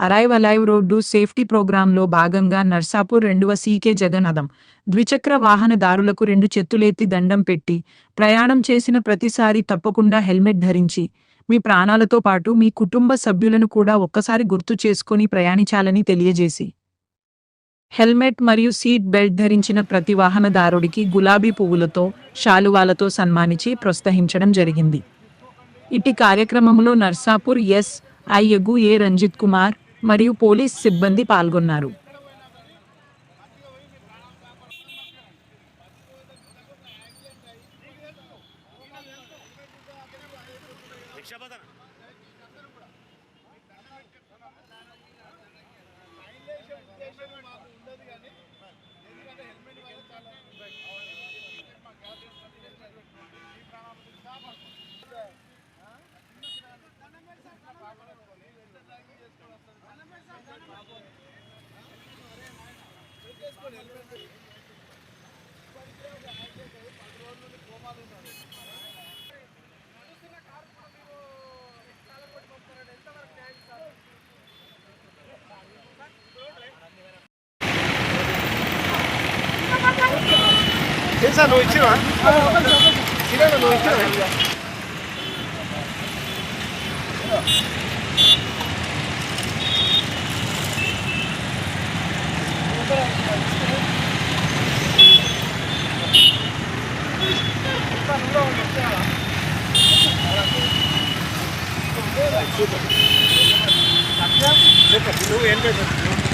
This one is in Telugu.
అరైవ్ అలైవ్ రోడ్డు సేఫ్టీ ప్రోగ్రాంలో భాగంగా నర్సాపూర్ 2వ సీకే జగన్నాథం ద్విచక్ర వాహనదారులకు 2 చేతులెత్తి దండం పెట్టి ప్రయాణం చేసిన ప్రతిసారి తప్పకుండా హెల్మెట్ ధరించి మీ ప్రాణాలతో పాటు మీ కుటుంబ సభ్యులను కూడా ఒక్కసారి గుర్తు చేసుకొని ప్రయాణించాలని తెలియజేసి హెల్మెట్ మరియు సీట్ బెల్ట్ ధరించిన ప్రతి వాహనదారుడికి గులాబీ పువ్వులతో శాలువాలతో సన్మానించి ప్రోత్సహించడం జరిగింది. ఇటీ కార్యక్రమంలో నర్సాపూర్ ఎస్ఐ ఏ రంజిత్ కుమార్ మరియు పోలీస్ సిబ్బంది పాల్గొన్నారు. Esa no ichiwa. Kirana no ichiwa. Super. Super. Lu end